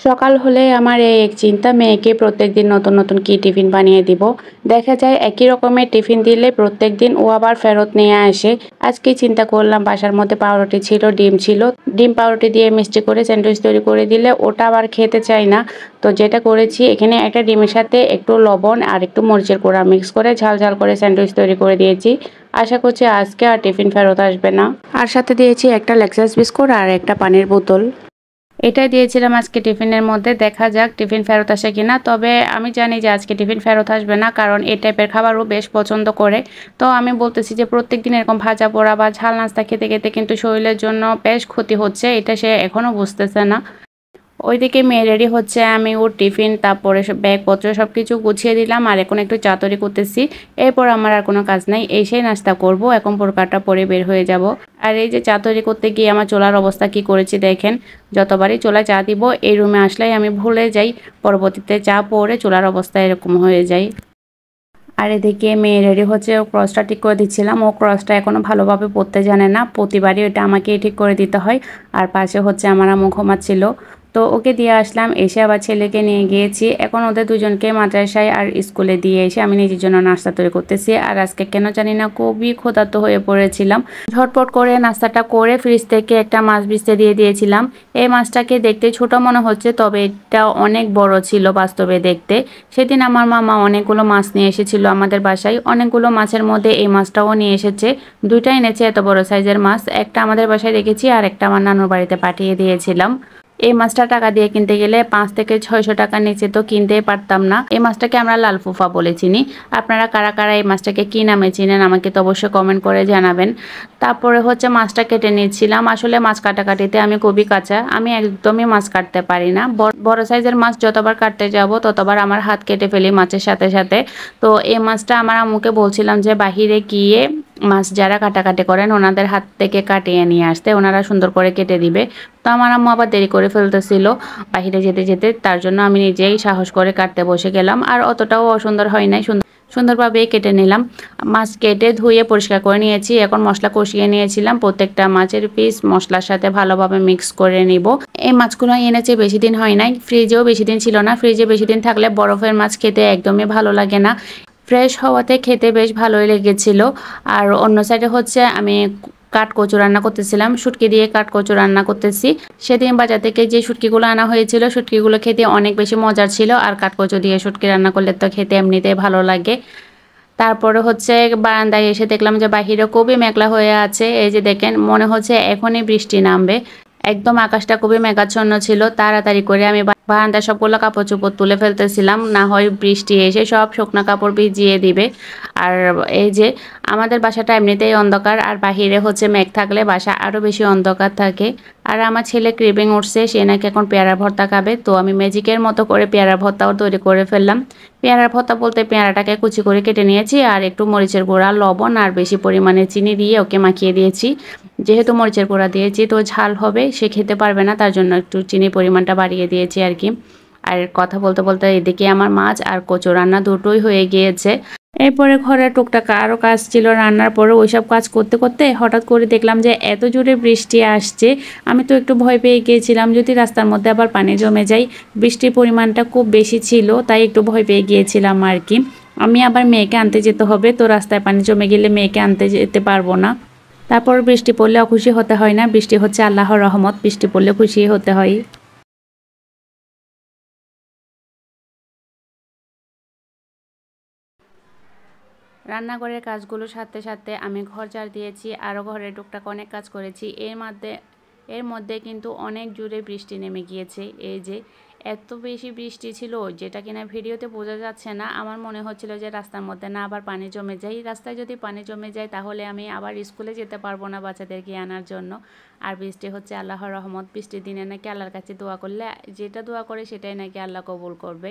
সকাল হলে আমার এই এক চিন্তা, মেয়েকে প্রত্যেকদিন নতুন নতুন কি টিফিন বানিয়ে দিব। দেখা যায় একই রকমের টিফিন দিলে প্রত্যেকদিন ও আবার ফেরত নিয়ে আসে। আজকে চিন্তা করলাম, বাসার মধ্যে পাউরুটি ছিল, ডিম ছিল, ডিম পাউরুটি দিয়ে মিষ্টি করে স্যান্ডউইচ তৈরি করে দিলে ওটা আবার খেতে চায় না। তো যেটা করেছি, এখানে একটা ডিমের সাথে একটু লবণ আর একটু মরিচের গুঁড়া মিক্স করে ঝাল ঝাল করে স্যান্ডউইচ তৈরি করে দিয়েছি। আশা করছি আজকে আর টিফিন ফেরত আসবে না। আর সাথে দিয়েছি একটা লেক্সাস বিস্কুট আর একটা পানির বোতল। এটাই দিয়েছিলাম আজকে টিফিনের মধ্যে। দেখা যাক টিফিন ফেরত আসে কিনা। তবে আমি জানি যে আজকে টিফিন ফেরত আসবে না, কারণ এই টাইপের খাবারও বেশ পছন্দ করে। তো আমি বলতেছি যে প্রত্যেকদিন এরকম ভাজা পোড়া বা ঝাল নাস্তা খেতে খেতে কিন্তু শরীরের জন্য বেশ ক্ষতি হচ্ছে, এটা সে এখনো বুঝতেছে না। ওইদিকে মেয়ে রেডি হচ্ছে, আমি ওর টিফিন তারপরে সব ব্যাগপত্র সব কিছু গুছিয়ে দিলাম। আর এখন একটু চা তৈরি করতেছি। এরপর আমার আর কোনো কাজ নাই, এসেই নাস্তা করব। এখন বোরকাটা পরে বের হয়ে যাব। আর এই যে চা তৈরি করতে গিয়ে আমার চুলার অবস্থা কি করেছি দেখেন। যতবারই চুলায় চা দিব, এই রুমে আসলেই আমি ভুলে যাই। পরবর্তীতে চা পরে চুলার অবস্থা এরকম হয়ে যায়। আর এদিকে মেয়ে রেডি হচ্ছে, ও ক্রসটা ঠিক করে দিচ্ছিলাম। ও ক্রসটা এখনো ভালোভাবে পরতে জানে না, প্রতিবারই ওটা আমাকেই ঠিক করে দিতে হয়। আর পাশে হচ্ছে আমার আম্মু ঘুমাচ্ছিল। তো ওকে দিয়ে আসলাম, এসে আবার ছেলেকে নিয়ে গিয়েছি। এখন ওদের দুজনকে মাদ্রাসায় আর স্কুলে দিয়ে এসে আমি নিজের জন্য নাস্তা তৈরি করতেছি। আর আজকে কেন জানি না খুবই ক্ষুধার্ত হয়ে পড়েছিলাম। ঝটপট করে নাস্তাটা করে ফ্রিজ থেকে একটা মাছ ভিজতে দিয়ে দিয়েছিলাম। এই মাছটাকে দেখতে ছোট মনে হচ্ছে, তবে এটা অনেক বড় ছিল বাস্তবে দেখতে। সেদিন আমার মামা অনেকগুলো মাছ নিয়ে এসেছিল আমাদের বাসায়। অনেকগুলো মাছের মধ্যে এই মাছটাও নিয়ে এসেছে। দুইটা এনেছে এত বড় সাইজের মাছ। একটা আমাদের বাসায় রেখেছি আর একটা আমার নানুর বাড়িতে পাঠিয়ে দিয়েছিলাম। এই মাছটা টাকা দিয়ে কিনতে গেলে 5 থেকে 600 টাকার নিচে তো কিনতেই পারতাম না। এই মাছটাকে আমরা লাল ফুফা বলে চিনি। আপনারা কারা কারা এই মাছটাকে কি নামে চিনেন আমাকে তো অবশ্যই কমেন্ট করে জানাবেন। তারপরে হচ্ছে মাছটা কেটে নিচ্ছিলাম। আসলে মাছ কাটাকাটিতে আমি খুবই কাঁচা, আমি একদমই মাছ কাটতে পারি না। বড় সাইজের মাছ যতবার কাটতে যাব ততবার আমার হাত কেটে ফেলি মাছের সাথে সাথে। তো এই মাছটা আমার আম্মুকে বলছিলাম যে বাহিরে গিয়ে মাছ যারা কাটাকাটি করেন ওনাদের হাত থেকে কাটিয়ে নিয়ে আসতে, ওনারা সুন্দর করে কেটে দিবে। তো আমার আম্মু আবার দেরি করে ফেলতেছিল বাহিরে যেতে যেতে, তার জন্য আমি নিজেই সাহস করে কাটতে বসে গেলাম। আর অতটাও অসুন্দর হয় নাই, সুন্দরভাবে কেটে নিলাম। মাছ কেটে ধুয়ে পরিষ্কার করে নিয়েছি। এখন মশলা কষিয়ে নিয়েছিলাম, প্রত্যেকটা মাছের পিস মশলার সাথে ভালোভাবে মিক্স করে নিব। এই মাছগুলো এনেছে বেশি দিন হয় নাই, ফ্রিজেও বেশি দিন ছিল না। ফ্রিজে বেশি দিন থাকলে বরফের মাছ খেতে একদমই ভালো লাগে না। ফ্রেশ হওয়াতে খেতে বেশ ভালোই লেগেছিল। আর অন্য সাইডে হচ্ছে আমি কাঠকচু রান্না করতেছিলাম, শুটকি দিয়ে কাঠকচু রান্না করতেছি। সেদিন বাজার থেকে যে শুটকিগুলো আনা হয়েছিল, শুটকিগুলো খেতে অনেক বেশি মজার ছিল। আর কাঠকচু দিয়ে শুটকি রান্না করলে তো খেতে এমনিতেই ভালো লাগে। তারপরে হচ্ছে বারান্দায় এসে দেখলাম যে বাহিরে খুবই মেঘলা হয়ে আছে। এই যে দেখেন, মনে হচ্ছে এখনই বৃষ্টি নামবে। একদম আকাশটা খুবই মেঘাচ্ছন্ন ছিল। তাড়াতাড়ি করে আমি বারান্দায় সবগুলো কাপড় চোপড় তুলে ফেলতেছিলাম, না হয় বৃষ্টি এসে সব শুকনা কাপড় ভিজিয়ে দিবে। আর এই যে আমাদের বাসাটা এমনিতেই অন্ধকার, আর বাহিরে হচ্ছে মেঘ থাকলে বাসা আরো বেশি অন্ধকার থাকে। আর আমার ছেলে ক্রেভিং উঠছে, সে নাকি এখন পেয়ারা ভর্তা খাবে। তো আমি ম্যাজিকের মতো করে পেয়ারা ভর্তাও তৈরি করে ফেললাম। পেয়ারার ভর্তা বলতে পেয়ারাটাকে কুচি করে কেটে নিয়েছি, আর একটু মরিচের গুঁড়া, লবণ আর বেশি পরিমাণে চিনি দিয়ে ওকে মাখিয়ে দিয়েছি। যেহেতু মরিচের গুঁড়া দিয়েছি তো ঝাল হবে, সে খেতে পারবে না, তার জন্য একটু চিনির পরিমাণটা বাড়িয়ে দিয়েছি আর কি। আর কথা বলতে বলতে এদিকে আমার মাছ আর কচু রান্না দুটোই হয়ে গিয়েছে। এরপরে ঘরে টুকটাক আরও কাজ ছিল রান্নার পরে। ওইসব কাজ করতে করতে হঠাৎ করে দেখলাম যে এত জোরে বৃষ্টি আসছে। আমি তো একটু ভয় পেয়ে গিয়েছিলাম যদি রাস্তার মধ্যে আবার পানি জমে যায়। বৃষ্টির পরিমাণটা খুব বেশি ছিল, তাই একটু ভয় পেয়ে গিয়েছিলাম আর কি। আমি আবার মেয়েকে আনতে যেতে হবে, তো রাস্তায় পানি জমে গেলে মেয়েকে আনতে যেতে পারবো না। তারপর বৃষ্টি পড়লে খুশি হতে হয় না, বৃষ্টি হচ্ছে আল্লাহর রহমত, বৃষ্টি পড়লে খুশি হতে হয়। রান্নাঘরের কাজগুলোর সাথে সাথে আমি ঘর ঝাড় দিয়েছি, আরও ঘরের টুকটাক অনেক কাজ করেছি। এর মধ্যে কিন্তু অনেক জোরে বৃষ্টি নেমে গিয়েছে। এই যে এত বেশি বৃষ্টি ছিল, যেটা কিনা ভিডিওতে বোঝা যাচ্ছে না। আমার মনে হচ্ছিল যে রাস্তার মধ্যে না আবার পানি জমে যায়। রাস্তায় যদি পানি জমে যায় তাহলে আমি আবার স্কুলে যেতে পারবো না বাচ্চাদেরকে আনার জন্য। আর বৃষ্টি হচ্ছে আল্লাহর রহমত। বৃষ্টির দিনে নাকি আল্লাহর কাছে দোয়া করলে যেটা দোয়া করে সেটাই নাকি আল্লাহ কবুল করবে।